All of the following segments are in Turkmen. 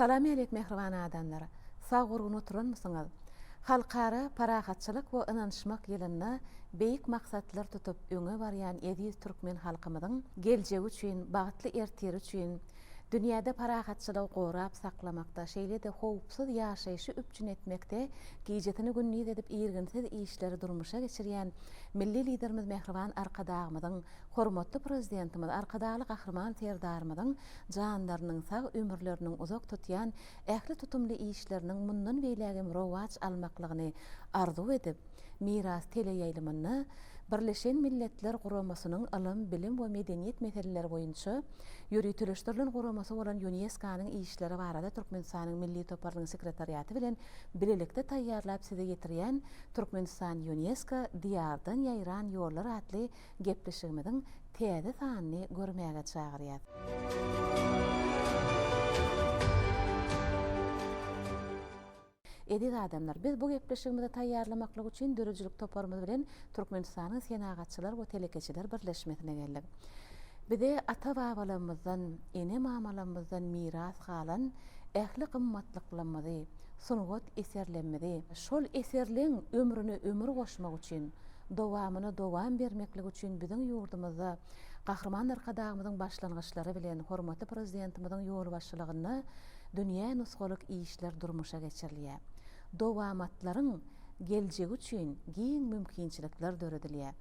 Salam aleyk mehriban adamlar. Sağ gurgun oturan mısınız? Halkara parahatçılık we ynanşmak ýylyna beýik maksatlar tutup öňe barýan Ediz türkmen halkymyzyň geljegi üçin, bagatly ertiri üçin dünýäde parahatçylygy gorap saklamakda, şeýle de howpsuz ýaşaýşy üpçün etmekde, gijetini günnüz edip ýerginsiz işleri durmuşa geçirýän milli liderimiz mehriban arkadagymyzyň, hormatly prezidentimiz, arkadaly gahrman serdarymyzyň janlarynyň sag ömürleriniň uzak tutýan ähli tutumly işleriniň mundan beýlegim rowaç almaklygyny arzu edip, miras teleýaýlymyny Birleşen Milletler Guramasynyň Ilim, Bilim we Medeniýet meseleleri boýunça ýürütülüşdirilen guramasy bolan UNESCO-nyň işleri barada Türkmenistanyň Milli Toparlygyň sekretariaty bilen bilelikde taýýarlap size getirýän Türkmenistan UNESCO diýardan ýaýran ýollar atly gepleşigimiziň täze sanyny görmäge çagyrýar. Ediz adamlar, biz bu gepleşigimizi taýýarlamaklyk üçin dörüjülük toparymyz bilen Türkmenistanyň senagatçylar we telekeçiler birleşmesine geldik. Bize ata-babalarymyzdan, ene mamalarymyzdan miras galan ähli gymmatlyklary, sunugat eserlenmeli. Şol eserleň ömrüne ömür goşmak üçin, dowamyna dowam bermeklik üçin biziň ýurdumyzda gahrman arkadagymyzyň başlangyçlary bilen hormatly prezidentimiziň ýol başçylygyna dünýä nusgalyk işler durmuşa geçirilýär. Dowamatlaryň geljegi üçin giň mümkinçilikler döredilýär.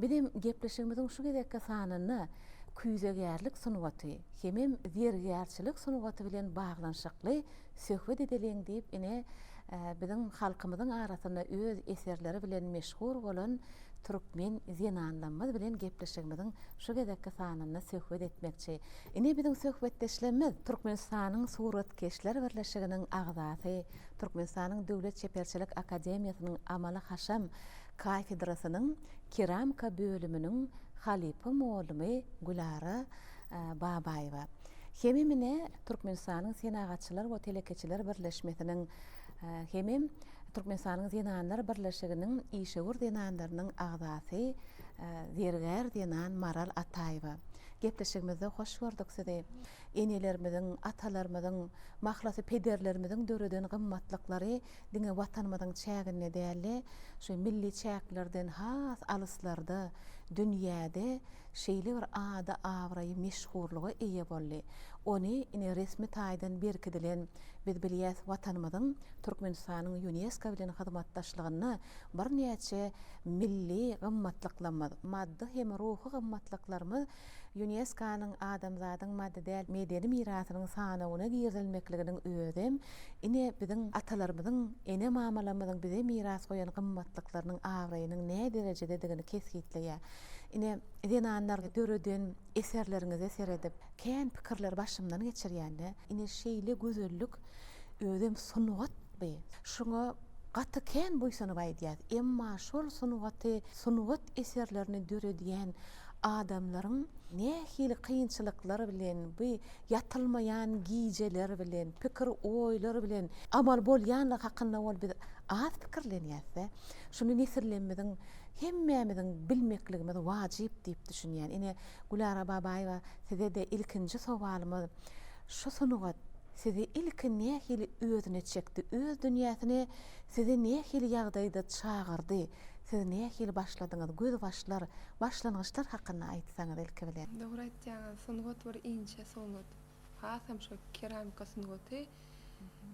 Bizim gepleşigimiziň şu gezekde sanyny küýzegärlik sunugaty, hemem zergärçilik sunugaty bilen baglanşykly söhbet edilen diýip ine biziň halkymyzyň arasynda öz eserleri bilen meşhur bolan türkmen zenanlarymyz bilen gepleşigimiziň şu gezekde sanyny söhbet etmekçi. Ine biziň söhbetdeşlerimiz Türkmenistanyň Suratkeşler Birleşiginiň agzasy, Türkmenistanyň Döwlet Çeperçilik Akademiýasynyň Amaly Haşam kafedrasynyň keramika bölüminiň halipa molumy Gulara Babaýewa. Hememine Türkmenistanyň senagatçylar we telekeçiler birleşmesiniň hemem Türkmenistanyň Zenanlar Birleşiginiň işegur zenanlarynyň agzasy Zerger Zenan Maral Ataýewa. Gepleşigimizde hoş gördük sizi. Enelerimiziň, atalarymyzyň, mahlasy pederlerimiziň döreden gymmatlyklary diňe watanymyzyň çägine däli, şu milli çäklerden has alyslarda dünýäde şeýle bir ada awraýy meşhurlugy eýe boldy. Ony ine resmi taýdan berkidilen biz bilýäs watanymyzyň Türkmenistanyň UNESCO bilen hyzmatdaşlygyny bir näçe milli gymmatlyklary, maddi hem ruhy gymmatlyklarymy UNESCO-nyň adamzadyň maddi däl medeni mirasynyň sanawyna girilmekliginiň özem ine biziň atalarymyzyň, ene mamalarymyzyň bize miras goýan gymmatlyklarynyň awraýynyň ne derejede digini kesgitleýär. Ine zenanlar döreden eserlerinize seredip, kän pikirler başymdan geçirýände, ine şeýle gözellik özem sunugat be. Şoňa gaty kän boýsanyp aýdýar. Emma şol sunugat eserlerini döredýän adamlaryň nähili kıyınçılıkları bilen, bu yatılmayan gijeler bilen, pikir oýlar bilen amal bolýanlyk hakynda bol biz az pikirlenýärse, şunu nesirlenmediň hemmämiziň bilmekligimiz wajyp diýip düşünýän. Ine Gulara Babaýewa, size de ilkinji sowalymy şu sunugat sizi ilkin nähili özüne çekdi, öz dünýäsini sizi nähili ýagdaýda çağırdy, siz nähili başladyňyz, göz başlangyçlar hakynda aýtsaňyz ilki bilen. Dogry aýtjaňyz, sunugat bir inçe sunugat. Hasam şu keramika sunugaty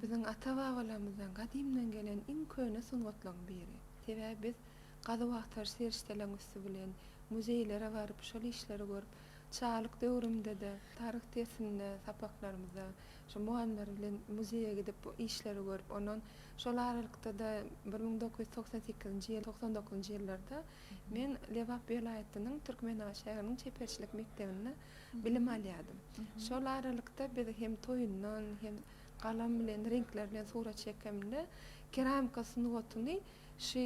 biziň ata-babalarymyzdan gadimden gelen iň köne sunugatlaryň biri. Sebäbi biz gazy serişdeleňizsi bilen muzeýlere baryp şol işleri görüp, çağlyk döwrümde de taryh dersinde sapaklarymyzda şu muhanlar bilen muzeýe gidip bu işleri görüp, onuň şol aralykda da 1998-nji ýyl, 99-njy ýyllarda men Lewap vilayatynyň Türkmenaň şäheriniň çeperçilik mektebinde bilim alýardym. Şol aralykda biz hem toýundan hem galam bilen, renkler bilen surat çekeminde keramika sunugatyny şu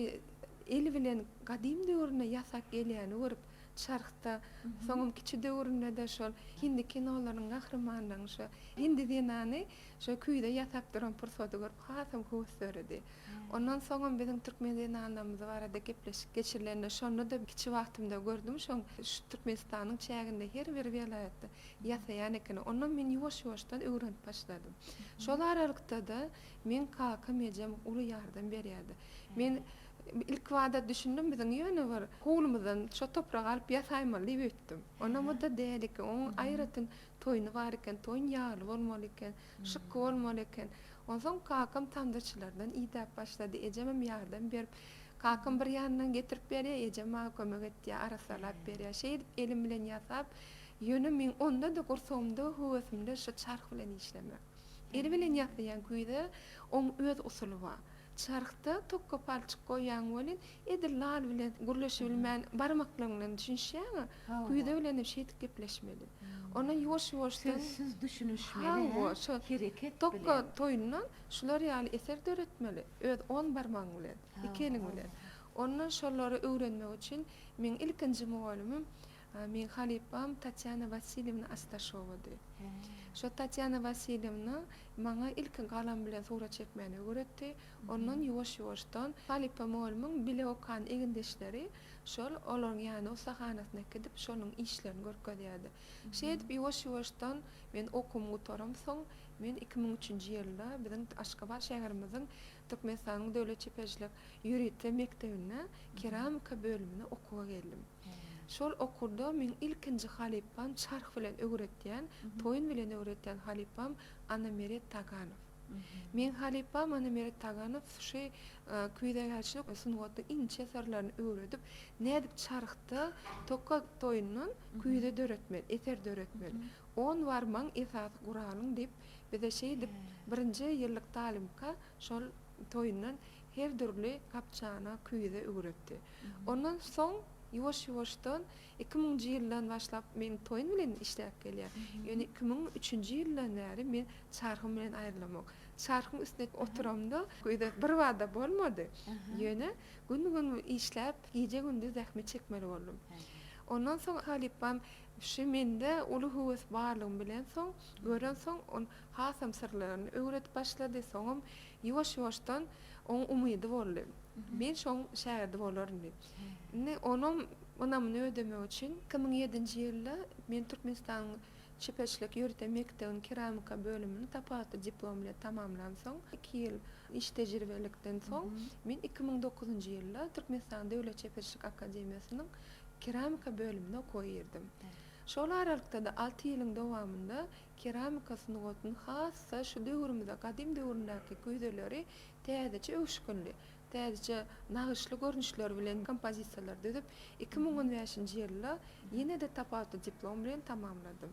el bilen gadim döwrüne ýasak gelýäni görüp çarxta soňum kiçi döwründe de şol hindi kinolaryň gahrymanyň şu hindi dinany şu küýde ýatyp duran pursaty görüp hasam höwüslerdi. Ondan soňam biziň türkmen dinanlarymyz barada gepleşip geçirilende şonu da kiçi wagtymda gördüm. Şoň şu Türkmenistanyň çäginde her bir welaýatda ýasaýan eken. Ondan men ýuwaş-ýuwaşdan öwrenip başladym. Şol aralykda da men kakam ejem uly ýardam berýärdi. Men ilk wada düşündüm biziň ýöne bar. Gowlumyzdan şu topragy alyp ýasaýmaly diýip etdim. Ondan da dälik oň aýratyn toýuny bar eken, toýun ýagly bolmaly eken, şyk bolmaly eken. Ondan kakam tandırçylardan ýitap başlady. Ejemem ýardam berip, kakam bir ýandan getirip berýär, ejem maňa kömek etdi, arasalap berýär. Şeýdip elim bilen ýasap, ýöne men onda da gursagymda, höwüsimde şu çarx bilen işlemek. El bilen ýasaýan küýde oň öz usuly bar. Çarxta tokka palçyk goýan welin edil lal bilen gurleşip bilmän barmaklaryndan düşünşäňi küýde bilen şeýdip gepleşmeli. Ona ýuwaş-ýuwaşdan siz düşünüşmeli, hereket tokka toýundan şular ýaly eser döretmeli. Öz 10 barmagy bilen, ikeni bilen. Ondan şolary öwrenmek üçin men ilkinji mugallimim men halipam Tatyana Vasilyevna Astashovady. Şu Tatyana Vasilyevna maňa ilk galam bilen surat çekmeni öğretti. Ondan ýuwaş-ýuwaşdan halipam mugallimim bile okan egindeşleri şol olaryň ýany o sahanasyna gidip şonuň işlerini görkezýärdi. Şeýdip ýuwaş-ýuwaşdan men okumy gutaram soň men 2003-nji ýylda biziň Aşgabat şäherimiziň Türkmenistanyň döwlet çepejilik ýürütme mektebine keramika bölümine okuwa geldim. Şol okulda men ilkinji halipam çarx bilen öwretýän, toýun bilen öwretýän halipam Anna Meret Taganow. Men halipam Anna Meret Taganow şu küýde gerçek sunwaty inçe sarlaryny öwredip, nädip çarxta tokka toýundan küýde döretmeli, eter döretmeli. 10 warmaň esas guranyň dip bize şeýdip birinji ýyllyk talimka şol toýundan her dürli kapçana küýde öwretdi. Ondan soň ýuwaş-ýuwaşdan 2000-nji ýyldan başlap men toýun bilen işläp gelýär. Ýöne 2003-nji ýyldan bäri men çarxym bilen aýrylamak. Çarxym üstüne oturamda küýde bir wada bolmady. Ýöne gün işläp, gece gündüz zähmet çekmeli boldum. Ondan soň halipam şu mende uly höwes barlygyny bilen soň, gören soň on hasam sirlerini öwretip başlady. Soňam ýuwaş-ýuwaşdan oň umydy boldy. Men şoň şäherde bolarym diýip. Onam ödemek üçin 2007-nji ýylda men Türkmenistan çepejilik ýürütme mektebiniň keramika bölümini tapaty diplom bilen tamamladım soň 2 ýyl iş tejribelikden soň men 2009-njy ýylda Türkmenistan Döwlet Çepejilik Akademiýasynyň keramika bölümine okuýardım. Şol aralykda da 6 ýylyň dowamında keramika sunugatyny hassa şu döwrümizde gadim döwründäki küýdeleri täzeçe öwüşkünli, täzeçe nagyşly görnüşler bilen kompozisiýalar düzüp 2015-nji ýylda ýene de tapaty diplom bilen tamamladım.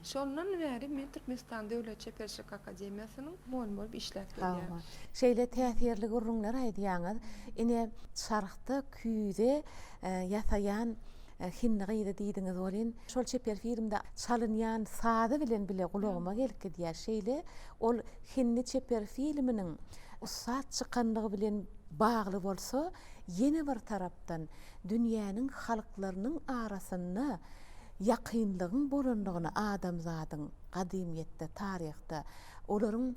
Şondan bäri men Türkmenistan Döwlet Çepejilik Akademiýasynyň muallim bolup işläp gelýär. Şeýle täsirli gurrunlar aýdýaňyz, ine çarxta küýde ýasaýan hinniğiydi diýdiňiz bolin. Şol çeper filmde çalınýan sady bilen bile gulaguma gelip gidýär. Şeýle ol hinni çeper filminiň usat çykanlygy bilen bagly bolsa, ýene bir tarapdan dünýäniň halklarynyň arasynda ýakynlygyň bolanlygyny adamzadyň gadymiyetde, taryhda olaryň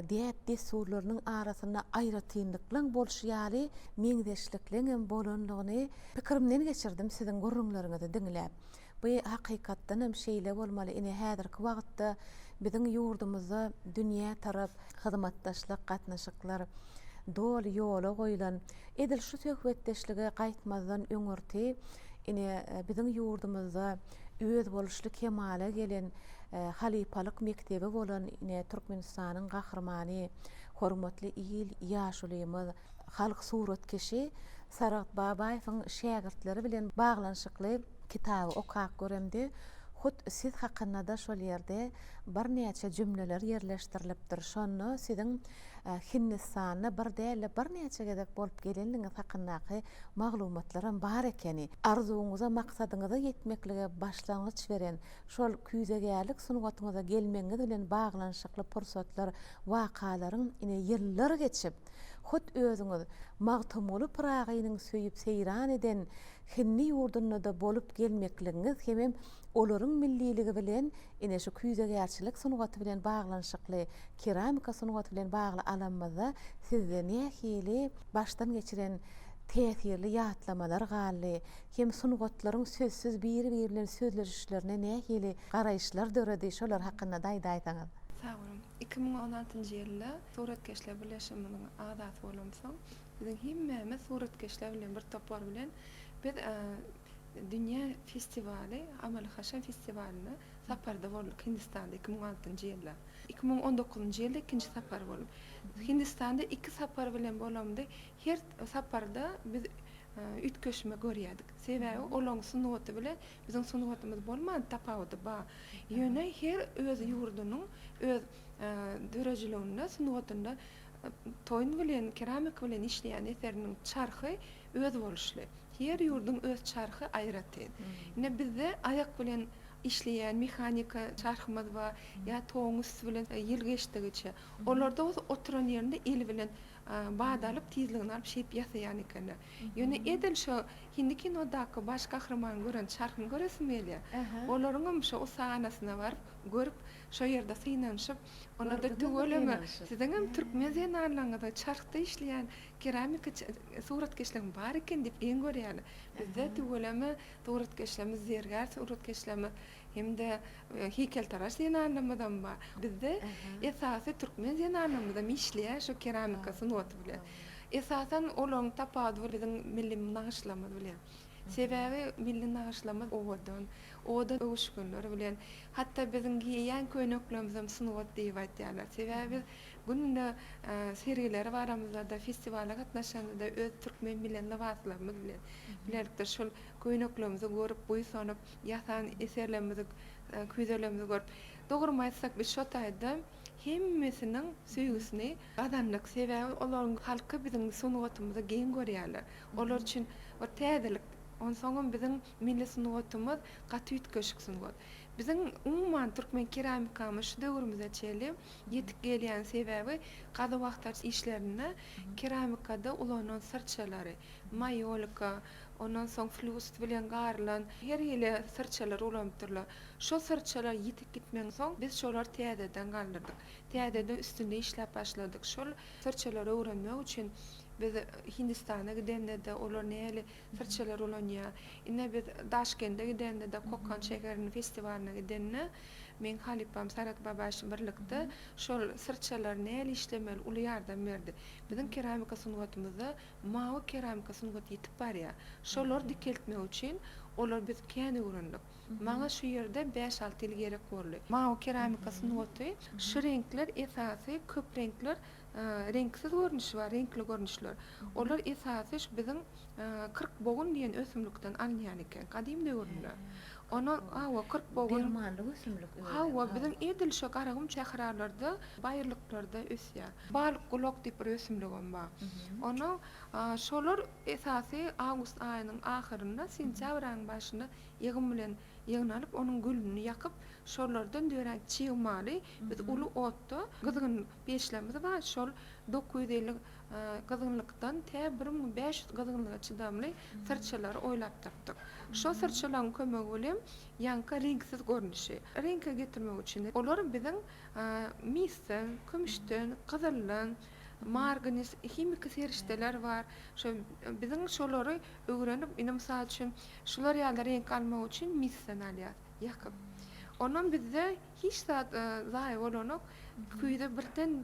diýet desurlarynyň arasynda aýratynlyklaryň bolşýary meňdeşliklerin bolanlygyny pikirimden geçirdim siziň gurrunlaryňyzy diňläp. Bu hakykatdan hem şeýle bolmaly. Ine häzirki wagtda biziň ýurdumyzda dünýä tarap hyzmatdaşlyk gatnaşyklar dol ýola goýulan edil şu söhbetdeşlige gaýtmazdan öňürti ine biziň ýurdumyzda öz boluşly kemale gelen halipalyk mektebi bolan ine Türkmenistanyň gahrymany hormatly il ýaşulymyz halk suratkeşi Sarat Babaýewiň şägirtleri bilen baglanşykly kitaby okap göremdi. Hut siz hakynda da şol ýerde bir näçe jümleler ýerleşdirilipdir. Şonu siziň Hindistan'a bir däle bir näçe gedek bolup gelenliňiz hakyndaky maglumatlaryň bar ekeni, arzuňyza, maksadyňyza ýetmeklige başlangyç beren şol küýdegälik sunugatyňyza gelmeňiz bilen baglanşykly pursatlar, wakalaryň ine ýyllar geçip hut özüňiz magtymly pyragynyň söýüp seyran eden hinni ýurdunda da bolup gelmekligiňiz hemem olaryň milliligi bilen ine şu küýdegärçilik sunugaty bilen baglanyşykly, keramika sunugaty bilen bagly alanmazda sizde nähili başdan geçiren tesirli ýatlamalar galy, hem sunugatlaryň sözsüz biri-biri bilen sözleşişlerine nähili garaýşlar döredi, şolar hakynda daýda aýtaňyz. Sağ olun. 2016-njy ýylda Suratkeşler Birleşiminiň azasy bolamsoň, biziň hemmemiz suratkeşler bilen bir topar bilen biz Dünya Festivali, Amaly Haşan Festivalini saparda bolduk Hindistanda 2016-njy ýylda. 2019-njy ýylda ikinji sapar bolup. Hindistanda 2 sapar bilen bolamdy. Her saparda biz ütköşme görýärdik. Sebäbi olaň sunugaty bilen biziň sunugatymyz bolmady, tapawaty ba. Ýöne her öz ýurdunyň öz dörejiliginde sunugatynda toýun bilen, keramik bilen işleýän eseriniň çarhy öz boluşly. Her ýurdun öz çarhy aýratdy. Ine bizde ayak bilen işleýän mehanika çarhymyz bar, ýa toňus bilen ýylgeçdigiçe. Olarda oturan ýerinde el bilen badalyp tizligini alyp şeýip ýasaýan eken. Ýöne edil şo hindiki nodaky baş gahrman gören çarhyny göresimeli. Olaryň şo usanasyna baryp görüp şo ýerde synaşyp, onda da tügeleme siziň hem türkmen zenarlaryňda çarhda işleýän keramika suratkeşlerim bar eken diýip en görýärler. Bizde tügeleme suratkeşlerimiz zergär suratkeşlerimiz hem-de heykeltaraş zenarlarymyzdan bar. Bizde esasy türkmen zenarlarymyzda işleýär şo keramika sunugaty bilen. Esasen olaň tapady biziň milli nagyşlamyz bilen. Sebäbi milli nagyşlamyz oda öwüşgünler bilen, hatda biziň giýen köýneklerimiz sunugat diýip aýtýarlar. Sebäbi günde sergiler baramyzda, festiwala gatnaşanda da öz türkmen bilen lewatlarymyz bilen bilerlikde şol köýneklerimizi görüp, buýsanyp, ýasan eserlerimizi, küýzelerimizi görüp, dogrumy aýtsak biz şo taýda hemmesiniň söýgüsini gadanlyk sebäbi olaryň halky biziň sunugatymyza geň görýärler. Olar üçin bir täzelik. Onsoň biziň milli sunugatymyz gaty ütköşük sunugat. Biziň umman türkmen keramikamy şu döwrümizde çeli ýetip gelýän sebäbi gazy wagtlar işlerine keramikada ulanyň sırçalary, mayolika, ondan soň flust bilen garlan, her ýyle sırçalar ulanýarlar. Şo sırçalar ýetip gitmeden soň biz şolar täzeden galdyrdyk. Täzeden üstünde işläp başladyk. Şol sırçalary öwrenmek üçin biz Hindistana gidende de olar näle sırçalar ulanýar. Ine biz Daşkentde gidende de Kokon şeheriniň festiwalyna gidende men Halipam Sarat Babaşyň birlikde şol sırçalar näle işlemeli uly ýardam berdi. Biziň keramika sunugatymyzda mawy keramika sunugaty ýetip barýar. Şolar dikeltmek üçin olar biz käni öwrendik. Maňa şu ýerde 5-6 ýyl gerek boldy. Mawy keramika sunugaty şu renkler esasy köp renkler renksiz görnüşi var, renkli görnüşler. Olar esasy biziň 40 bogun diýen ösümlikden alýan eken, kadim döwürde. Onu hawa 40 bogun Dermanly ösümlik. hawa biziň edil şo garagym çähralarda, baýyrlyklarda ösýär. Balyk gulak diýip bir ösümligim bar. Onu şolar esasy awgust aýynyň ahyrynda, sentyabr aýynyň başynda ýygym bilen ýygnalyp onuň gülüni ýakyp şolardan dören çyğmaly biz uly otda gyzgyn peşlerimiz bar. Şol 950 gyzgynlykdan 1500 gyzgynlyga çydamly sırçalar oýlap tapdyk. Şo sırçalaryň kömegi bilen ýanka renksiz görnüşi. Renkge getirmek üçin olar biziň misden, kümüşden, gyzyldan, marganis, himik serişdeler var. Şo biziň şolary öwrenip, ine mysal üçin şolar ýaly renk almak üçin misden alýar, ýakyp. Ondan bizde hiç zat zaýy bolanok küýde birden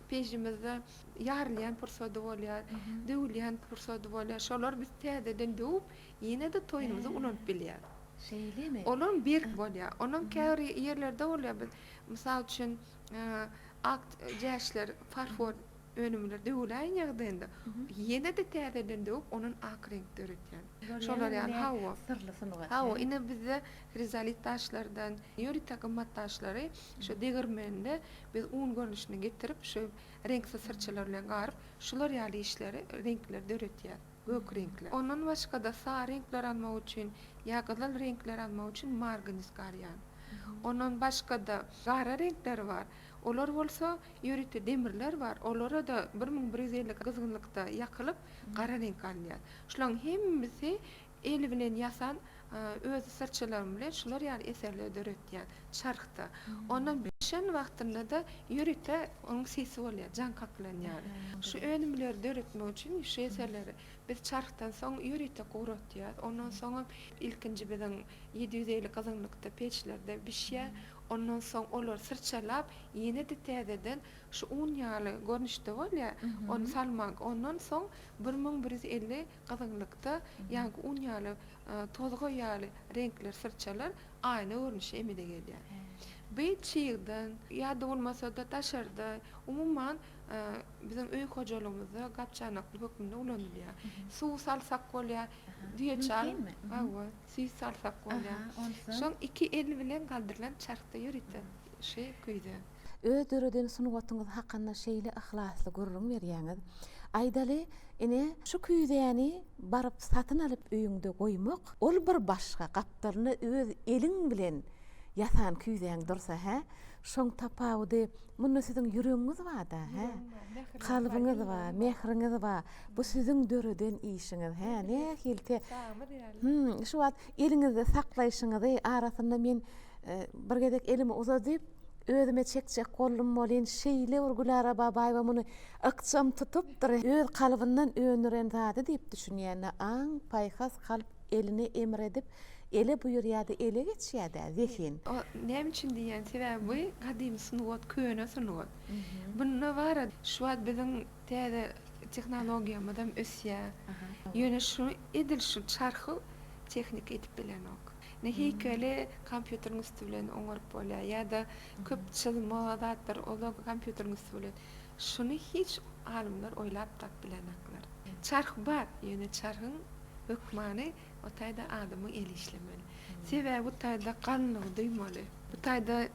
pejimizde ýarlayan pursat bolýar, döwleýän pursat bolýar. Şolar biz täzeden döwüp, ýene de toýumuzy ulanyp bilýär. Şeýlemi? Olar berk bolýar. Onuň käri ýerlerde bolýar. Mysal üçin akt jäşler, farfor önümler döwläýän ýagdaýynda ýene de täzeden döwüp onuň ak renk döretýär. Şolar ýaly hawa. Sırly sunugat. Hawa ine bizde krizalit taşlardan, ýöri takymmat taşlary şu degirmende biz un görnüşine getirip şu renksiz sırçalar bilen garyp şolar ýaly işleri renkler döretýär. Gök renkler. Ondan başga da sar renkler almak üçin, ýa gyzyl renkler almak üçin marganis garýan. Ondan başga da gara renkler var. Olar bolsa ýörükde demirler bar. Olara da 1150 gyzgynlykda ýakylyp gara renk alýar. Şolaryň hemmisi eli bilen ýasan öz sırçalarım bilen şular ýaly eserler döretýär çarhta. Ondan şen wagtynda da ýörükde onuň sesi bolýar, jan kaklanýar. Şu önümleri döretmek üçin şu eserleri biz çarhtan soň ýörükde gowratýar. Ondan soň ilkinji biziň 750 gyzgynlykda peçlerde bişýär. Ondan soň olar sırçalap ýene-de täzeden şu un ýaly görnüşde bolýar. Onu salmak. Ondan soň 1150 gyzgynlykda ýa-ni un ýaly tozga ýaly renkler sırçalar aýna görnüşe emide gelýär. Bu çiğden ýa-da bolmasa da taşarda umumyň bizim öý hojalygymyzda gapçanakly hökmünde ulanylýar. Suw salsak bolýar, diýeçal. Awa, suw salsak bolýar. Şoň iki el bilen galdyrylan çarhta ýörüýär. Şey köýde. Ödüreden sunuwatyňyz hakynda şeýle ihlasly gurrun berýäňiz. Aýdaly ine şu küýdäni baryp satyn alyp öýüňde goýmak, ol bir başga gapdaryny öz eliň bilen ýasan küýdäň dursa, şoň tapawdy muny siziň ýüregiňiz barda, kalbyňyz bar, mehriňiz bar. Bu siziň döreden işiňiz, ne hilte. Şu wagt eliňizde saklaýşyňyzy arasynda men bir gedek elimi uzadyp özüme çekçek gollum bolýan şeýle urgulara babaý we muny ykçam tutup öz kalbyndan öňüren zady diýip düşünýän aň paýhas kalp elini emredip ele buyurýardy, ele geçýärdi zehn. O näme üçin diýen sebäbi gadim sunwat köne sunwat. Bunun bara şu wagt biziň täze tehnologiýamyzda ösýär. Ýöne şu edil şu çarhy tehnik edip bilenok. Ne heykeli kompýuteriň üstü bilen oňaryp bolýar ýa-da köp çyzma zatlar olar kompýuteriň üstü bilen. Şunu hiç alimler oýlap tap bilenekler. Çarh bar, ýöne çarhyň hökmany o taýda adamyň eli işlemeli. Sebäbi bu taýda ganlyk duýmaly. Bu taýda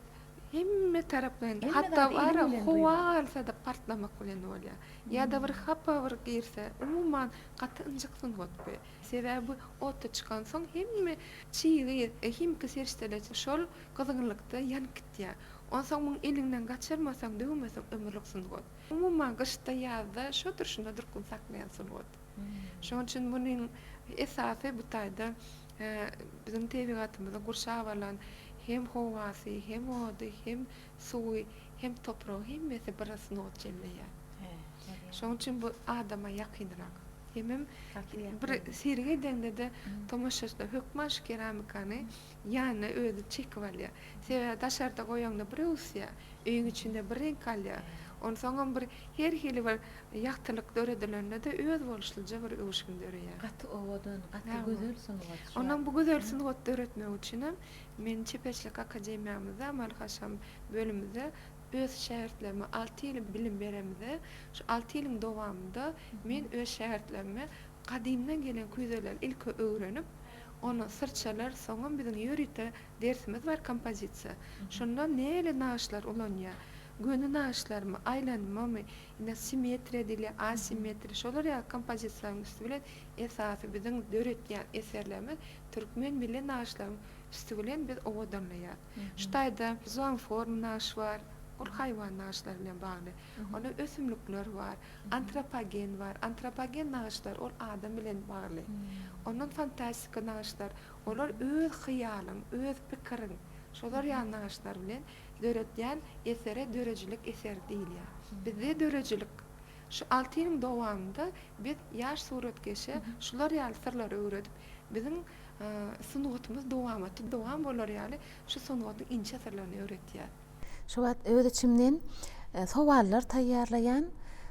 hemme tarapdan hatda bara howarsa da partlamak bilen bolýar. Ýa-da bir hapa bir girse, umumyň gaty ynjyk sunwatby. Sebäbi oty çykan soň hemme çiği hemki serişdeler şol gyzgynlykda ýanyp gitýär. Onsoň muň eliňden gaçyrmasaň, döwmeseň ömürlük sunwat. Umumyň gyşda ýazda şodur şunda durkun saklaýan sunwat. Şoň üçin munyň esasy bu taýda bizim tebigatymyzda gurşap alan hem howasy, hem ody, hem suwy, hem topragy hemmesi bir sunwat jemleýär. Şoň üçin bu adama ýakynrak. Hemem bir sergi dende tomaşaçda hökmaş keramikany ýany özü çekip alýar. Sebäbi daşarda goýanda bir usya, öýüň içinde bir renk alýar. Onsoň bir her hili bir ýaktylyk döredilerinde de öz boluşlyja bir öwüşgün dörýär. Gaty owadan, gaty gözel sunwat. Ondan bu gözel sunwat döretmek üçin men Çepeçlik Akademiýamyzda Amal Haşam bölüminde öz şähertlerime 6 ýyl bilim beremde. Şu 6 ýylyň dowamında men öz şähertlerime kadimden gelen küýzeler ilki öwrenip, onu sırçalar soňra biziň ýörükde dersimiz var kompozisiýa. Şonda näle naşlar ulanýar. Gönü naşlarmy, aýlanmamy, simetriýa dili, asimetriýa, şolar ýa kompozisiýanyň üstü bilen esasy biziň döretýän eserlerimiz türkmen bilen naşlaryň üstü bilen biz owadanlaýar. Şu taýda zoan form naş bar, ol haýwan naşlar bilen bagly. Onda ösümlikler bar, antropogen bar. Antropogen naşlar ol adam bilen bagly. Ondan fantastik naşlar, olar öz hyýalyň, öz pikiriň, şolar ýa naşlar bilen döretýän esere dörejilik eser diýilýär. Bizde dörejilik şu 6 ýylyň dowamında biz ýaş suratkeşe şular ýaly sirleri öwredip biziň sunwatymyz dowam bolar ýaly şu sunwatyň inçe sirlerini öwretýär. Şu wagt öz içimden sowallar taýýarlaýan,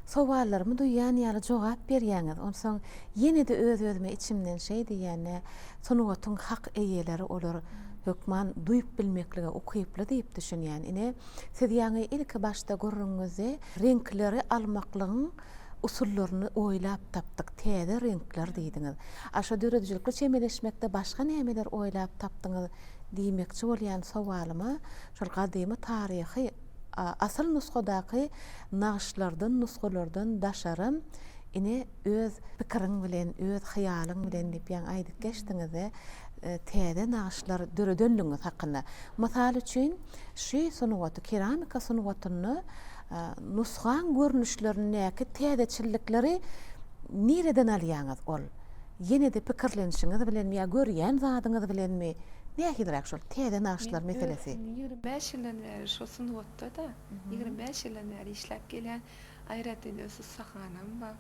sowallarymı duýýan ýaly jogap berýäňiz. Onsoň ýene-de öz-özüme içimden şey diýýän, sunwatyň hak eýeleri olar. Hökman duýup bilmekligi okyply diýip düşünýän. Ine siz ýa-ni ilk başda görüňizde renkleri almaklygyň usullaryny oýlap tapdyk, täze renkler diýdiňiz. Aşa dörejilikle çemeleşmekde başga nämeler oýlap tapdyňyz diýmekçi bolýan sowalyma şol gadymy taryhy asal nusgadaky naqşlardan, nusgalardan daşarym ine öz pikiriň bilen, öz hyýalyň bilen diýip ýa-ni aýdyp geçdiňiz. täze naşlar döredönlüňiz hakyna. Mysal üçin şu sunuwaty keramika sunuwatyny nusxan görnüşlerini näki täzeçillikleri nereden alýaňyz ol? Ýene de pikirlenişiňiz bilenmi ýa görýän zadyňyz bilenmi? Nähilrak şol täze naşlar meselesi? 25 ýyldan bäri şo sunwatda da 25 ýyldan bäri işläp gelen Aýratyn özü sahanam bar.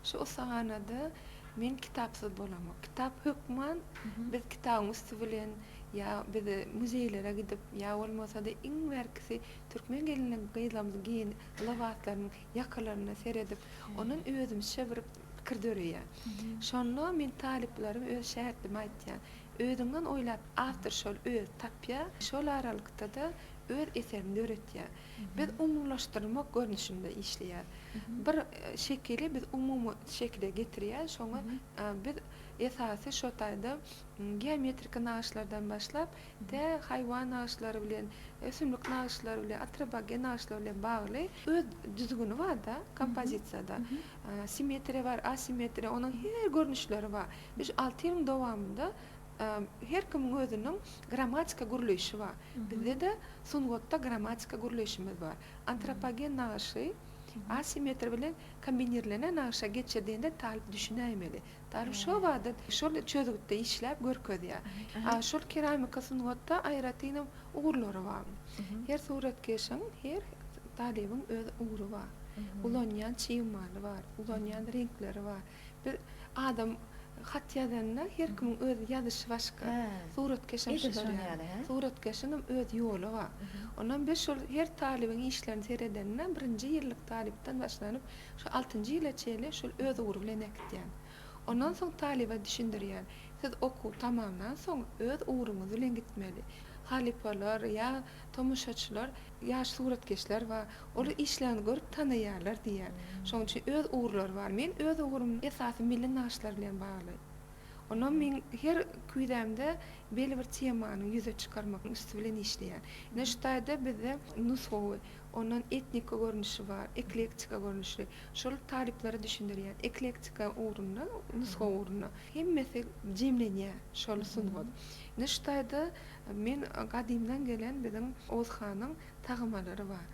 Şu sahanada men kitapsız bolamok. Kitap hökman biz kitabın üstü bilen ya biz muzeylere gidip ya olmasa da iň berkisi türkmen gelinliği gyýlamyz giyin lawatlaryny ýakalaryna seredip onun özümçe bir pikir dörýär. Şonda men taliplerim öz şähertimi aýtýan. Özüňden oýlap after şol öz tapýa, şol aralykda da öz eserini öğretýär. Biz umumlaşdyrmak görnüşinde işleýär. Bir şekili biz umumy şekilde getirýär. Şoňa biz esasy şo taýda geometrik naşlardan başlap de haýwan naşlary bilen, ösümlik naşlary bilen, atropogen naşlary bilen bagly öz düzgünü bar da kompozisiýada. Simetriýa bar, asimetriýa, onuň her görnüşleri bar. Biz 6 ýyl dowamında her kimiň özüniň gramatika gurulýşy bar. Bizde de sunwatda gramatika gurulýşimiz bar. Antropogen naşy asimetri bilen kombinirlenen naşa geçirdiğinde talip düşünäýmeli. Talip şo wada şol çözgütde işläp görkezýär. Şol keramika sunwatda Aýratynyň ugurlary bar. Her suratkeşiň her talibiň öz uguru bar. Ulanýan çyýmaly bar, ulanýan renkleri bar. Bir adam hat ýazanna her kimiň öz ýazyşy başga. Suratkeşim suratkeşiň öz ýoly bar. Ondan biz şol her talibiň işlerini seredenden birinji ýyllyk talipden başlanyp şu 6-njy ýyla çeýle şol öz uguru bilen ekitýär. Ondan soň talibe düşündirýär. Siz okuw tamamdan soň öz uguruňyz bilen gitmeli. Halipalar ya tomoşaçylar ýaş suratkeşler bar. Olar işlerini görüp tanaýarlar diýär. Şoň üçin öz ugurlary bar. Men öz ugurum esasy milli naşlar bilen bagly. Ondan men her küýdämde belli bir temany ýüze çykarmak üstü bilen işleýär. Ine şu taýda bizde nusxowy, ondan etnika görnüşi bar, eklektika görnüşi. Şol taliplere düşündirýär. Eklektika uğruna, nusxo uğruna. Hemmesi jemlenýär şol sunwat. Ine şu taýda men gadymdan gelen bizim Ozxanyň tagmalary bar.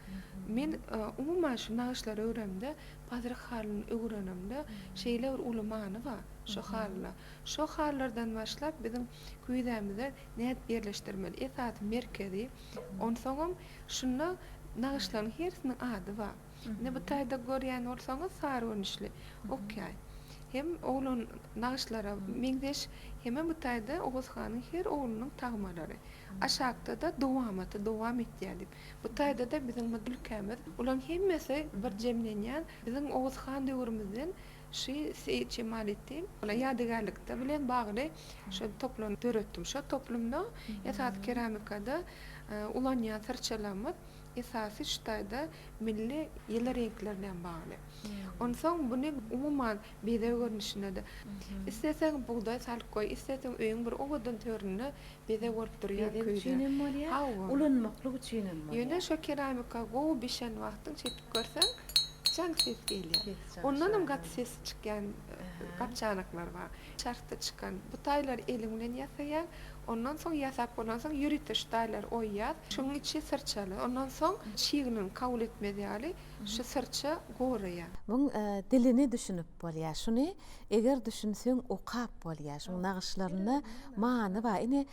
Men umuman şu naşlary öwremde, pazyr halyny öwrenemde şeýle bir ulumany bar. Şo hallar. Şo hallardan başlap bizim küýdämizde näet birleşdirmeli. Esas merkezi. Onsoň şunu naşlaryň hersiniň ady bar. Ne bu taýda görýän bolsaňyz sary görnüşli. Okey. Hem oğlun naşlara meňdeş heme bu taýda Ozxanyň her oğlunyň tagmalary. Aşakda da dowam etýär. Bu taýda da bizim ülkemiz ulan hemmesi bir jemlenýän bizim Ozxan döwrümizden şu Cemalettin ola ýadygarlykda bilen bagly şu toplum töretdim. Şu toplumda esas keramikada ulanýan sırçalamyz esasy şu taýda milli ýyly renklerden bagly. Onsoň buny umuman bede görnüşine de isteseň buğday salyp goý, isteseň öýüň bir owadan törüne bede bolup durýar köýde. Ulanmaklyk üçinem bar. Ýöne şu keramika gowy bişen wagtyň çekip görseň çaň ses gelýär. Ondan hem gat ses çykýan gapçanaklar bar. Çarkda çykan bu taýlar elim bilen ýasaýar. Ondan soň ýasap bolan soň ýüritiş taýlar oýýar. Şoň içi sırçaly. Ondan soň şiýigini kabul etmediýäli şu sırça goraýar. Bu dilini düşünüp bolýar. Şuny eger düşünseň okap bolýar. Şoň nagyşlaryny many bar. Ine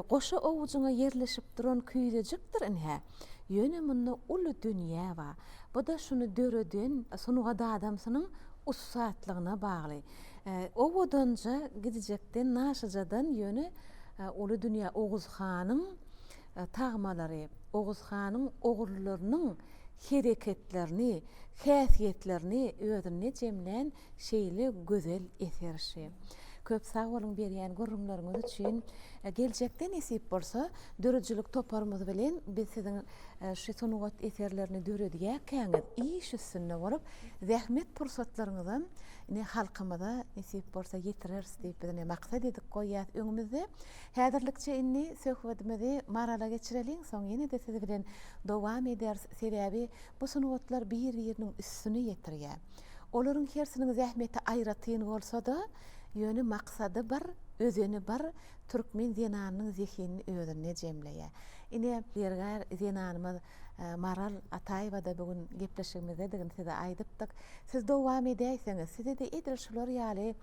goşa owujuňa ýerleşip duran küýdejikdir inhä. Ýöne munna uly dünýä bar. Bu da şunu döreden sunuga da adamsynyň ussatlygyna bagly. Owudanja gidijekden naşajadan ýöne uly dünýä Oğuzxanyň tagmalary, Oğuzxanyň ogurlarynyň hereketlerini, häsiýetlerini özüne jemlän şeýle gözel eserşi. Köp sağ bolun berýän görümleriňiz üçin. Geljekde nesip bolsa, dörejilik toparymyz bilen biz siziň şu sunwat eserlerini döredýäkäňiz iş üstünde bolup, zähmet pursatlaryňyzdan ine halkymyza nesip bolsa ýetireris diýip bizne maksat edip goýýar öňümizde. Häzirlikçe inni söhbetimizi marala geçirelim, soň ýene de siz bilen dowam ederiz. Sebäbi bu sunwatlar bir ýeriniň üstüne ýetirýär. Olaryň hersiniň zähmeti Aýratyn bolsa da ýöne maksady bir özeni bar türkmen zenanynyň zehinini özüne jemleýär. Ine berger zenanymyz Maral Ataýewa da bugün gepleşigimizde digin size aýdypdyk. Siz dowam edäýsiňiz, size de edil şular ýaly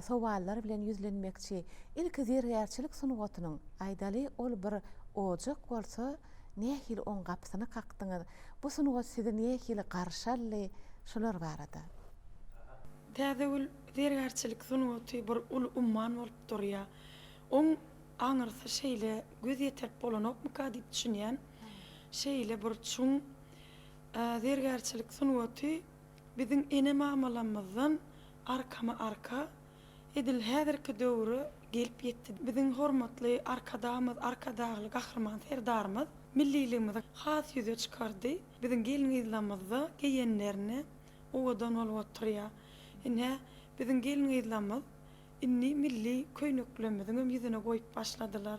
sowallar bilen ýüzlenmekçi. Ilki zergerçilik sunugatynyň aýdaly ol bir ojak bolsa nähili on gapsyny kakdyňyz. Bu sunugat size nähili garşaly şular barada. Täze ul zergerçilik sunugaty bir ul umman bolup durýar. On aňyrsa şeýle göz ýetirip bolanokmy diýip düşünýän. Şeýle bir çuň zergerçilik sunugaty biziň ene mamalamyzdan arka edil häzirki döwrü gelip ýetdi. Biziň hormatly arkadagyly gahrman serdarymyz milliligimizi has ýüze çykardy. Biziň gelin ýylamyzda geýenlerini owadan bolup oturýar. Ine biziň gelin ýylamyz inni milli köýneklerimiziň ýüzüne goýup başladylar.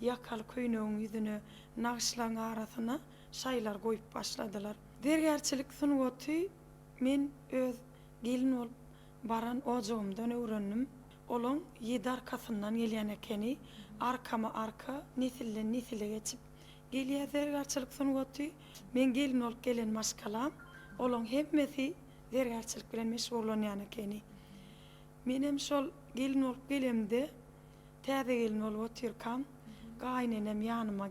Ýakaly köýnegiň ýüzüne nagşlaryň arasyna şaýlar goýup başladylar. Zergerçilik sunugaty men öz gelin bolup baran ojagymdan öwrendim. Olaň 7 arkasyndan gelýän ekeni, arka nesilden nesile geçip gelýär zergerçilik sunugaty. Men gelin bolup gelen maşgalam, olaň hemmesi zergerçilik bilen meşgullanýan ekeni. Menem şol gelin bolup gelemde, täze gelin bolup oturkam, gaýnenem ýanyma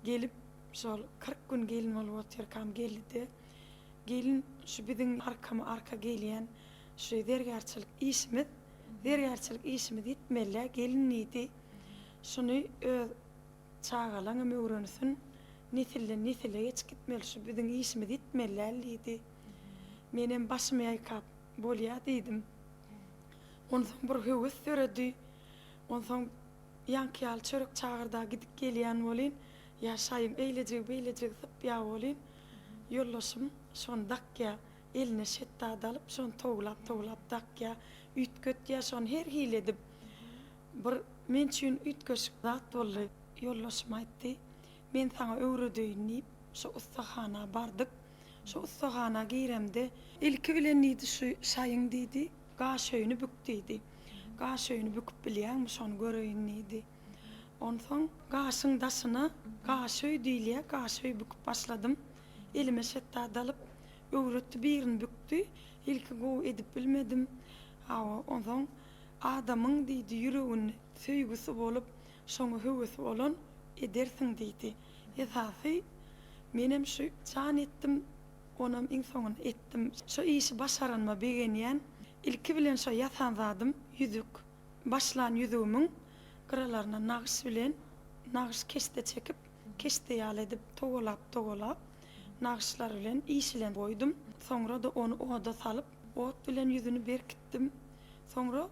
gelip şol 40 gün gelin bolup oturkam geldi. Gelin şu biziň arka gelýän şu zergerçilik işimiz ýetmeli gelin idi. Şunu öz çağalaňam öwrensin, nesilden nesile geçip gitmeli, şu biziň işimiz ýetmeli idi. Menem başymy ýaýkap bolýar diýdim. Ondan bir höwes süredi. Ondan ýankyal çörek çağırda gidip gelýän bolyn, ýaşaýym eýlejek sypýa bolyn. Ýollaşym şon dakya eline şetta dalyp şon toglap dakya ütkötýär şon her hiledip bir men üçin ütköş zat boldy. Ýollaşym aýtdy, men saňa öwredýin diýip şu ustahana bardyk. Şu ustahana giremde ilki bilen idi şu şaýyň diýdi, gaşöýünü bükdiydi. Gaşöýünü büküp bilýärmi şonu göreýin diýdi. Ondan gaşyň daşyna gaşöý diýilýär, gaşöý büküp başladym. Elime şetta dalyp öwretdi, birini bükdi. Ilki go edip bilmedim. Ondan adamyň diýdi ýüregini söýgüsi bolup, şoňa höwesi bolan edersiň diýdi. Esasy menem şu çan etdim, onam insoňun etdim. Şu işi başaranma begenýän. İlki bilen şu ýatan zadym ýüzük. Başlan ýüzümiň gyralaryna nagş bilen nagş keste çekip, keste ýaly edip togolap nagşlar bilen işilen boýdum. Soňra da onu oda salyp, ot bilen ýüzüni berkitdim. Soňra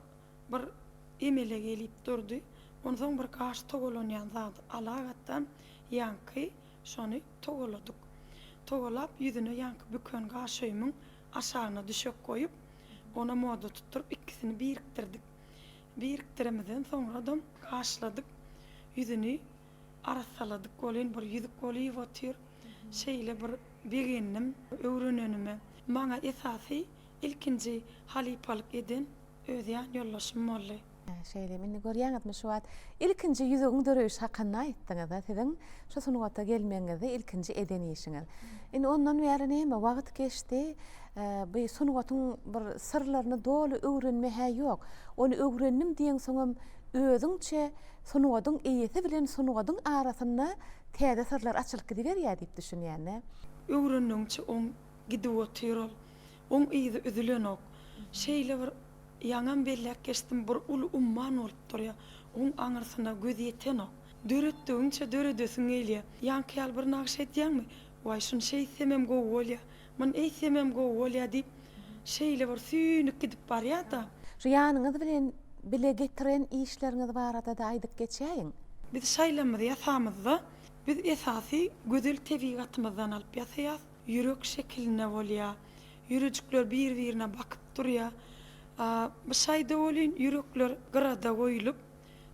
bir emele gelip durdy. Ondan bir gaş togolanýan zat alagatdan ýanky şonu togoladyk. Togolap ýüzüne ýanky bükön gaşöýümiň aşagyna düşek goýup, ona moda tutturup ikisini biriktirdik. Biriktiremeden soňra da gaşladyk. Ýüzüni arasaladyk, golyn bir ýüzük golyp otyr. Şeýle bir begennim, öwrenenime. Maňa esasy ilkinji halipalyk eden özýän ýollaşym boldy. Şeýle meni görýäňizmi şu wagt ilkinji ýüzüňiň döreýüş hakynda aýtdyňyz da siziň şu sunugata gelmeňizde ilkinji eden işiňiz. Indi ondan bäri näme wagt geçdi? Bu sunugatyň bir sirlerini dolu öwrenmehe ýok. Onu öwrendim diýen soňam özüňçe sunugatyň eýesi bilen sunugatyň arasynda täze sirler açylyp gidiberýär diýip düşünýän. Öwrendiňçe on gidip otyr. On iýdi üzülenok. Şeýle bir ýaňam belläp geçdim, bir ul umman bolup durýar. On aňyrsyna göz ýetenok. Döretdiňçe döredesiň eýle. Ýankyal bir nagş etýärmi? Way şunu şeýsemem go bolýar. Men eýsemem go bolýar diýip şeýle bir süýnüp gidip barýar da. Şu ýanyňyz bilen bile getiren işleriňiz barada da aýdyp geçäýin. Biz şaýlamyz ýasamyzda biz esasy gözel tebigatymyzdan alyp ýasaýas. Ýürek şekiline bolýar. Ýürejikler bir-birine bakyp durýar. Bu şaýda bolýan ýürekler gyrada goýulyp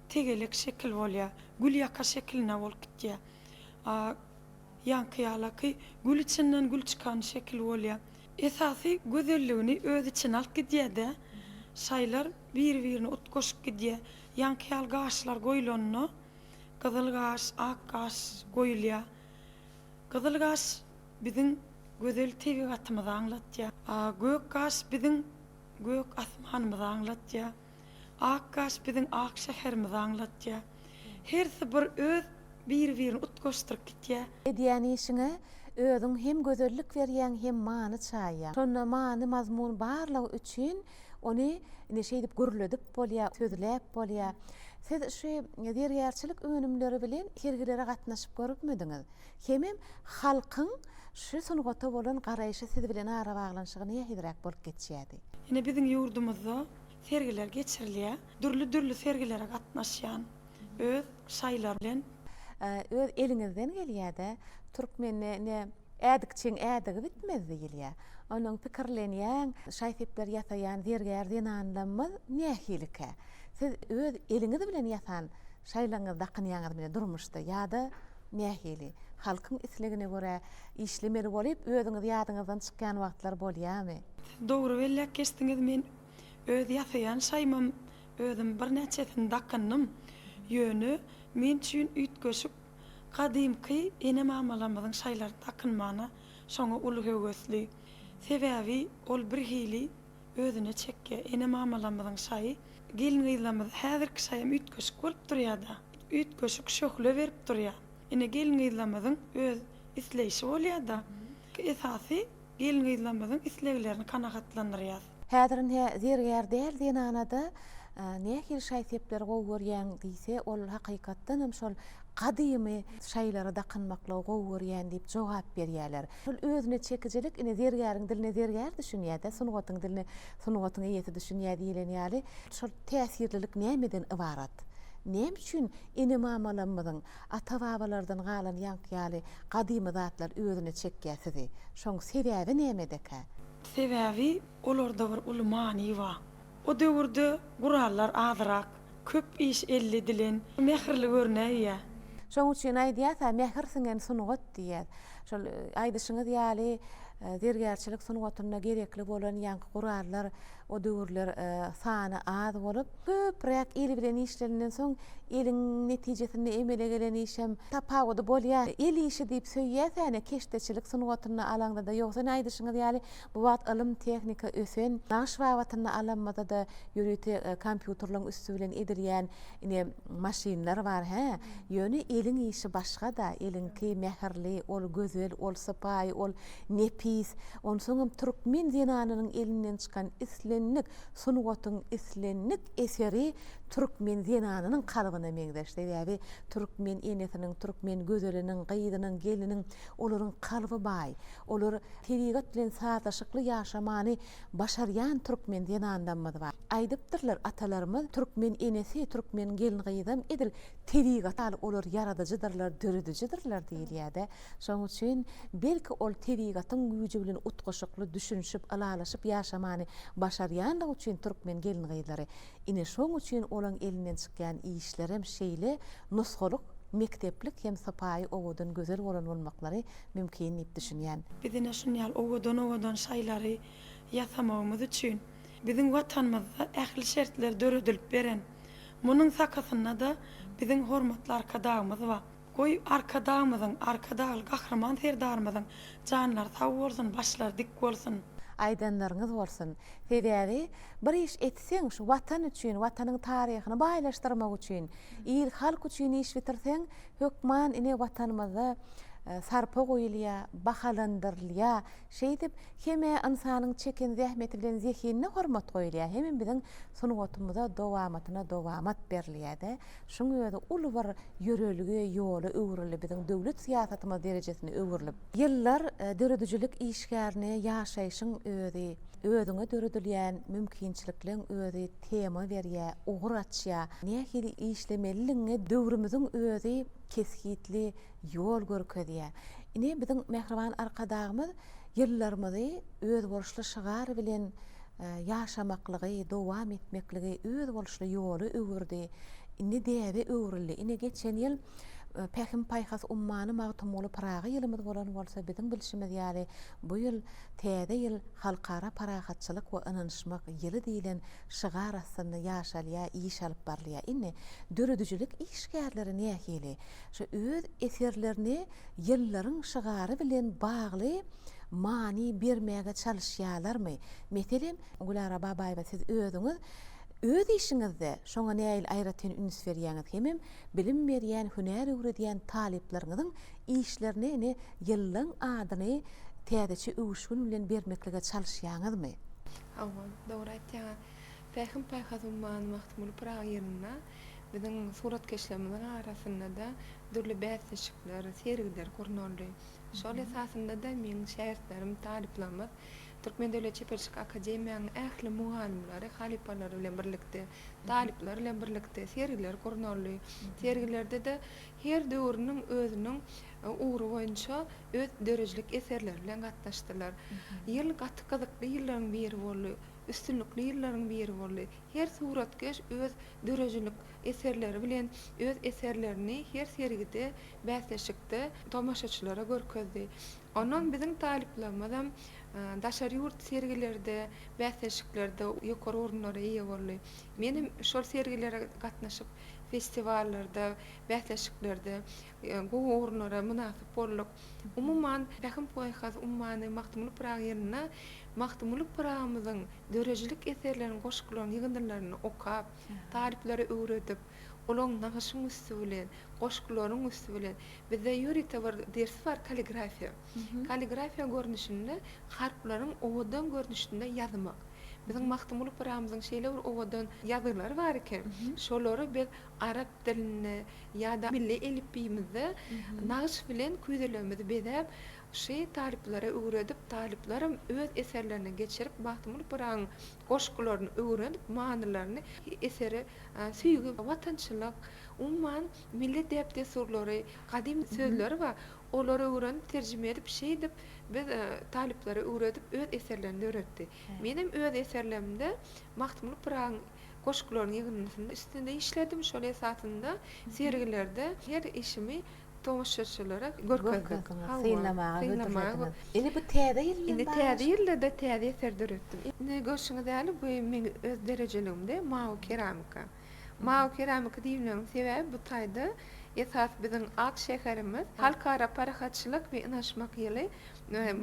tegelek şekil bolýar. Gül ýaka şekiline bolup gitýär. Ýankyalaky gül içinden gül çykan şekil bolýar. Esasy gözelligini öz içine alyp gidýär-de. Şaýlar bir-birini utgoşup gidýär. Ýankyal gaşlar goýlandy. Gyzyl gaş, ak gaş goýulýar. Gyzyl gaş biziň gözel tebigatymyzy aňlatýar. Gök gaş biziň gök asmanymyzy aňlatýar. Ak gaş biziň ak şäherimizi aňlatýar. Hersi bir öz bir-birini utgoşdyryp gitýär. Edýän işiňe özüň hem gözellik berýän hem many çaýýan. Şonda many mazmun barlygy üçin ony neşe edip gürledip bolýar, sözläp bolýar. Siz şu derýärçilik önümleri bilen hergilere gatnaşyp görüpmidiňiz? Hemem halkyň şu sunugata bolan garaýşy siz bilen ara baglanşygyny ýa-hidirek bolup geçýärdi. Ine biziň ýurdumyzda sergiler geçirilýär. Dürli sergilere gatnaşýan öz şaýlar bilen Öz eliňizden gelýär-de türkmenne ädikçiň ädigi bitmezdi gelýär. Onuň pikirlenýän, şaýsepler ýasaýan dergärden anlamaz nähilike. Siz öz eliňiz bilen ýasan şaýlaňyz daqynýaňyz bilen durmuşda ýa-da nähili halkyň islegine görä işlemeli bolup özüňiz ýadyňyzdan çykýan wagtlar bolýarmy? Dogry bellek geçdiňiz, men öz ýasaýan şaýmam özüm bir näçesini daqyndym. Ýöne men üçin üýtgeşik kadymky ene mamalamyzyň şaýlary daqynmana şoňa uly höwesli. Sebäbi ol bir hili özüne çekke ene mamalamyzyň şaý gelin gyzlamyz häzirki şaýam üýtgeşik bolup durýar-da. Üýtgeşik şöhle berip durýar. Ene gelin gyzlamyzyň öz isleýişi bolýar-da. Esasy gelin gyzlamyzyň isleglerini kanagatlandyrýar. Häzirin dergär däl diýen anada nähil şaýsepler gowurýan diýse ol hakykatdan hem şol qadymy şaýlara daqynmakla gowurýan diýip jogap berýärler. Şol özüne çekijilik ine dergäriň diline dergär düşünýär-de, sunugatyň diline sunugatyň eýeti düşünýär diýilenýär. Şol täsirlilik nämeden ibarat? Nem üçin ene mamalamyzyň ata-babalardan galan ýankyýaly qadymy zatlar özüne çekýärdi? Şoň sebäbi nämedeke? Sebäbi olarda bir uly many bar. O döwürde gurallar azyrak, köp iş elli dilen, mehirli görnäýär. Şoň üçin aýdýar, mehirsiňen sunugat diýär. Şol aýdyşyňyz ýaly dergärçilik sunugatyna gerekli bolan ýanky gurallar o döwürler sany az bolup, köprek eli bilen işlerinden soň eliň netijesinde emele gelen işem tapawdy bolýar. El işi diýip söýýärsäne keşdeçilik sunugatyna alanda da ýoksa aýdyşyňyz ýaly bu wagt ilm tehnika ösen, naş wagtyna alanmada da ýörüte kompýuterlaryň üstü bilen edilýän ine maşinler bar ha. Ýöne eliň işi başga da, elinki mehirli, ol gözel, ol sypaý, ol nepis. Onsoň türkmen zenanynyň elinden çykan islennik, sunugatyň islennik eseri türkmen zenanynyň kalbyna meňdeşdi. Ýa-ni türkmen enesiniň, türkmen gözeliniň, gyýdynyň, geliniň olaryň kalby baý. Olar tebigat bilen sataşykly ýaşamany başarýan türkmen zenandanmyz bar. Aýdypdyrlar atalarymyz türkmen enesi, türkmen gelin gyýdym edil tebigat olar yaradyjydyrlar, döredijidyrlar diýilýär-de. Şoň üçin belki ol tebigatyň güýji bilen utgoşukly düşünşip, alalaşyp ýaşamany başarýanlyk üçin türkmen gelin gyýdylary. Ine şoň üçin olaň elinden çykýan işlerem şeýle nusgalyk, mekteplik hem sapaý owadan gözel bolan bolmaklary mümkin diýip düşünýän. Bizine şunýal owadan şaýlary ýasamagymyz üçin biziň watanymyzda ähli şertler döredilip beren. Munyň sakasyna da biziň hormatly arkadagymyz bar. Goý arkadagymyzyň, arkadagy gahraman serdarymyzyň janlar sag bolsun, başlar dik bolsun. Aýdanlaryňyz bolsun. Sebäbi bir iş etseň şu watan üçin, watanyň taryhyny baýlaşdyrmak üçin, il halk üçin iş bitirseň, hökman ine watanymyzda sarpa goýulýar, bahalandyrylýar. Şeýdip heme insanyň çeken zähmeti bilen zehinine hormat goýulýar. Hemem biziň sunugatymyza dowamat berilýär-de. Şoň ýöne uly bir ýöreligi, ýoly öwrülip biziň döwlet siýasatymyz derejesine öwrülip. Ýyllar döredijilik işgärine ýaşaýşyň özüňe döredilýän mümkinçilikleriň özi tema berýär, ugur açýar. Nähili işlemeliňe döwrümüziň özi keskitli ýol görkezýär. Ine biziň mehriban arkadagymyz ýyllarymyzy öz bolşly şygar bilen ýaşamaklygy, dowam etmekligi, öz bolşly ýoly öwürdi. Ine däbi öwrüldi. Ine geçen ýyl Päkim paýhas ummany magtymly paragy ýylymyz bolan bolsa biziň bilişimiz ýaly bu ýyl täze ýyl halkara paragatçylyk we ynanyşmak ýyly diýilen şygar aslynda ýaşalýa, iş alyp barlýa. Inni döredüjilik işgärleri nähili? Şu öz eserlerini ýyllaryň şygary bilen bagly mani bermäge çalışýarlarmy? Meselem, Gulara Babaýewa, siz özüňiz öz işiňizde şoňa näil aýratyn üns berýäňiz hemem bilim berýän, hüner öwredýän talypleriňiziň işlerini ýyllaň adyny täzeçi öwüşgün bilen bermeklige çalışýaňyzmy? Awa, dogry aýtýaň. Pähim paýhazymman magtymly praýerna biziň suratkeşlerimiň arasynda da dürli bäsleşikler, sergiler gurnandy. Şol esasynda da meň şähertlerim, talyplarym Türkmen Döwlet Çeperçilik Akademiýasynyň ähli mugallimleri, halipalary bilen birlikde, talyplar bilen birlikde sergiler gurnandy. Sergilerde de her döwrüniň özüniň uğru boýunça öz dörejilik eserleri bilen gatnaşdylar. Ýyl gatykly ýyllaryň biri boldy, üstünlikli ýyllaryň biri boldy. Her suratkeş öz dörejilik eserleri bilen öz eserlerini her sergide, bäsleşikde tomaşaçylara görkezdi. Onuň biziň talyplarymyz daşary ýurt sergilerde, bäsleşiklerde ýokary orunlara ýa boldy. Menim şol sergilere gatnaşyp festivallarda, bäsleşiklerde gowy orunlara munasyp bolduk. Umumyň Pähim paýhaz ummany magtymly praýeryna magtymly praýamyzyň dörejilik eserleriniň goşgyklaryny, ýygyndylaryny okap, talyplary öwredip, olaň nagaşyň üstü bilen, goşgyklaryň üstü bilen bizde ýörite bir ders bar, kaligrafiýa. Kaligrafiýa görnüşinde harflaryň owadan görnüşinde ýazmak. Biziň magtymly praýamyzyň şeýle bir owadan ýazgylary bar eken. Şolary biz arap diline ýa-da milli elifbiýimizde nagaş bilen küýdelerimizi bedäp şeý talyplary öwredip, talyplarym öz eserlerini geçirip magtymly praýaň goşgylaryny öwrenip, manylaryny eseri süýgi, watançylyk, umman milli däpde surlary, gadim sözleri bar. Olary öwrenip, terjime edip, şeý dip biz talyplary öwredip öz eserlerini öwretdi. Menim öz eserlerimde magtymly praýaň goşgylaryny ýygnysynda üstünde işledim. Şol esasynda sergilerde her işimi tomaşaçylara görkezdim. Synlamaga. Ini bu täze ýyllar. Indi täze ýyllarda täze eserler ötdim. Indi görşüňiz däli bu men öz derejeligimde mao keramika. Mao keramika diýilýän sebäbi bu taýda esas biziň ak şäherimiz halkara paragatçylyk we ynanyşmak ýyly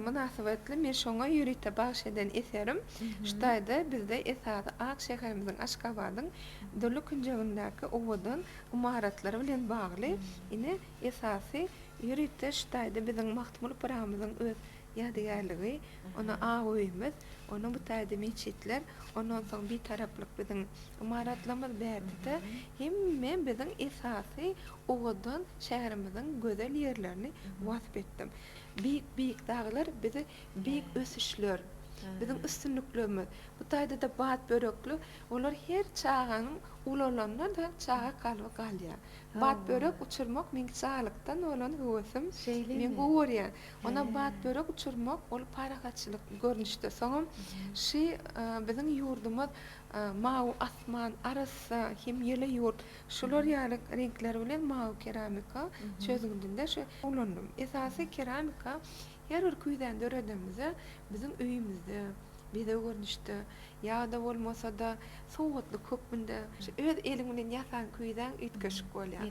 münasibetli men şoňa ýürite bagyş eden eserim. Şu taýda bizde esas ak şäherimiziň Aşgabatyň döwlet künjegindäki owadan umaratlary bilen bagly ine esasy ýürite şu taýda biziň magtymly praýamyzyň öz ýadygärligi, ona aýymyz, ona bu taýda meçitler, ondan soň bir taraplyk biziň umaratlarymyz bärde. Hemme biziň esasy owadan şäherimiziň gözel ýerlerini wasp etdim. Büyük dağlar bizi büyük ösüşler, bizim üstünlüklerimiz. Bu taýda da bat börekli, olar her çağanyň ulanlar da çağa kalyp galýar. Bat börek uçurmak meň çağlykdan olan höwesem, men görýän. Ona bat börek uçurmak ol paragatçylyk görnüşde. Soňam şi biziň ýurdumyz maw asman arasy hem ýyly ýurt. Şolar ýaly renkler bilen maw keramika çözgündinde şu ulandım. Esasy keramika her bir küýden döredimize biziň öýümizde, bize görnüşde ýa-da bolmasa da sowatly köpünde öz elim bilen ýasan küýden ütkeşik bolýar.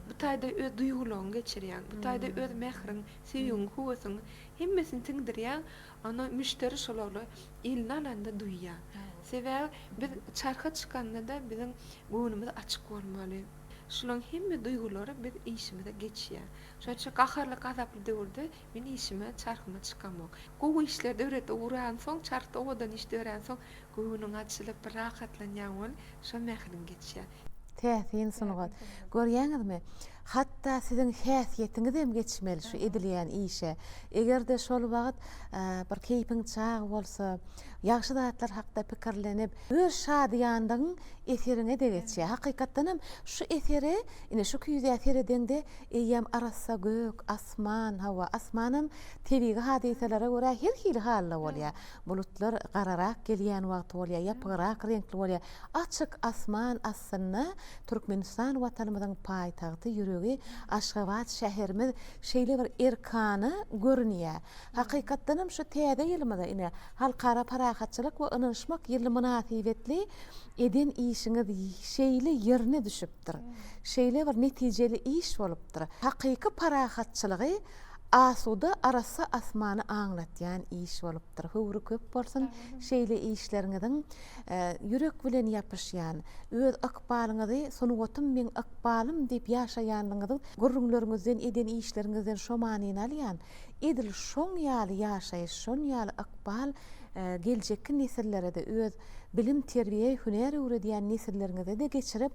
Bu taýda öz duýgularyny geçirýän, bu taýda öz mehriň, süýüň, höwesiň hemmesini tiňdirýän, ana müşteri şolary elini alanda duýýar. Sebäbi biz çarka çykanda da biziň göwnümiz açyk bolmaly. Şolaň hemme duýgulary biz işimize geçýär. Şoňa gaharly gazaply döwürde men işime çarkyma çykamak. Gowy işlerde öwrete uran soň çarkda owadan işleýän soň göwnüň açylyp rahatlanýan bol, şo mehrin geçýär. Täsin sunugat. Görýäňizmi? Hatta siziň häsiýetiňiz hem geçmeli şu edilýän işe. Egerde şol wagt bir keypiň çağı bolsa, ýagşy zatlar hakda pikirlenip öz şadyandygyň eserine de geçýär. Hakykatdanam şu eseri, ine şu küýde eser edende eýem arassa gök, asman, hawa, asmanam tebigi hadiselere görä her hili halla bolýar. Bulutlar gararak gelýän wagt bolýar, ýapyrak renkli bolýar. Açyk asman aslynda Türkmenistan watanymyzyň paýtagty, ýüregi Aşgabat şäherimiz şeýle bir erkany görünýär. Hakykatdanam şu täze ýylymyza ine halkara parahatçylyk we ynanyşmak ýyly münasibetli eden işiňiz şeýle ýerine düşüpdir. Şeýle bir netijeli iş bolupdyr. Hakyky parahatçylygy asuda arasa asmany aňlatýan iş bolupdyr. Howry köp bolsun şeýle işleriňiziň ýürek bilen ýapyşýan, öz akbalyňyzy sonugotym men akbalym diýip ýaşaýanlygyňyzy gurrunlaryňyzdan eden işleriňizden şo manyny alýan. Edil şoň ýaly ýaşaýyş, şoň ýaly akbal geljekki nesillere de öz bilim terbiýe hüner öwredýän nesilleriňize de geçirip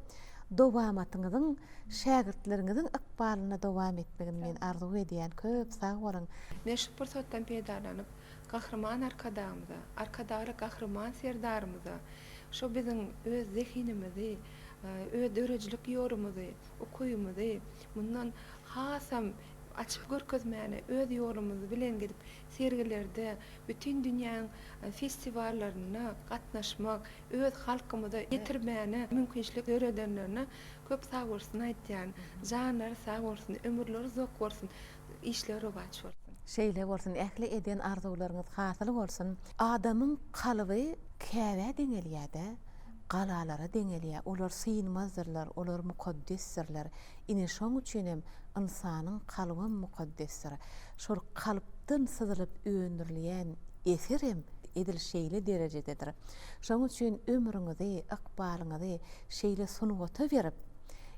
dowamatyňyzyň şägirtleriňiziň akbalyna dowam etmegini men arzu edýän. Köp sag bolan. Men şu pursatdan peýdalanyp gahrman arkadamyza, arkadaly gahrman serdarymyza, şu biziň öz zehinimizi, öz dörejilik ýolumyzy, okuýumyzy mundan hasam açıp görkezmäni öz ýolumyzy bilen gidip sergilerde bütün dünýäň festiwallaryna gatnaşmak, öz halkymyza ýetirmäni mümkinçilik göredenlerine köp sag bolsun aýtýan. Janlar sag bolsun, ömürleri zok bolsun, işleri baç bolsun. Şeýle bolsun, ähli eden arzularyňyz hasyl bolsun. Adamyň kalby käbä deňelýär-de, galalara deňelýär. Olar synmazdyrlar, olar mukaddesdirler. Ine şoň üçin hem insanyň kalby mukaddesdir. Şol kalpdan syzylyp öňdürilýän eserim edil şeýle derejededir. Şoň üçin ömrüňizi, akbalyňyzy şeýle sunugata berip,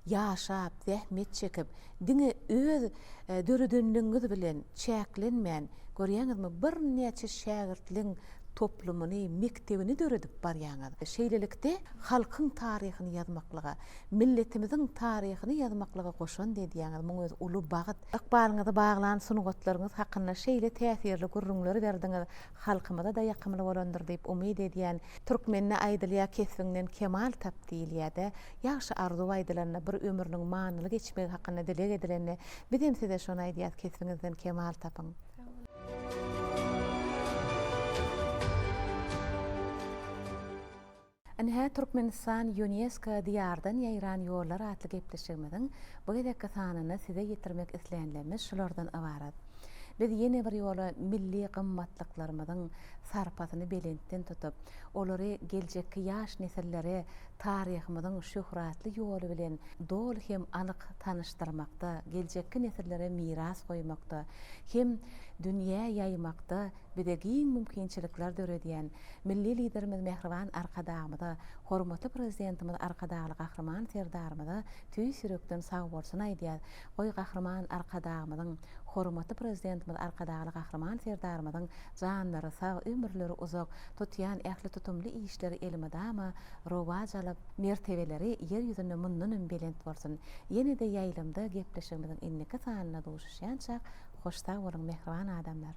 ýaşap, zähmet çekip, diňe öz döredönlüğüňiz bilen çäklenmän, görýäňizmi bir näçe şägirtliň toplumyny, mektebini döredip barýaňyz. Şeýlelikde halkyň taryhyny ýazmaklyga, milletimiziň taryhyny ýazmaklyga goşan diýýäňiz muň öz uly bagyt. Akbalyňyzy baglan sunugatlaryňyz hakynda şeýle täsirli gurrunlary berdiňiz, halkymyza da ýakymly bolandyr diýip umyd edýän. Türkmenine aýdylýar kesbiňden kemal tapdy diýilýär-de. Ýaşy arzu aýdylanna bir ömürniň manyly geçmegi hakynda dilek edilenni. Bizim size şonu aýdýar, kesbiňizden kemal tapyň. Anha Türkmenistan UNESCO diýardan ýaýran ýollar atly gepleşigimiziň bu gedekki sanyny size ýetirmek isleýänlerimiz şulardan ibarat. Biz ýene bir ýola milli gymmatlyklarymyzyň sarpatyny belentden tutup, olary geljekki ýaş nesillere taryhymyzyň şöhratly ýoly bilen dol hem anyk tanyşdyrmakda, geljekki nesillere miras goýmakda, hem dünýä ýaymakda bidegiň mümkinçilikler döredýän milli liderimiz Mehriban Arkadamyza, hormatly prezidentimiz Arkadaly gahrman serdarymyza tüý sürekden sag bolsun aýdýar. Goý gahrman Arkadamyzyň, hormatly prezidentimiz Arkadaly gahrman serdarymyzyň janlary sag, ömürleri uzak tutýan ähli tutumly işleri elmedama rowaj alyp mertebeleri yer ýüzünde mundan belent bolsun. Ýene-de ýaýlymda gepleşigimiziň inneki sanyna duşuşýança hoş sag bolan mehriban adamlar.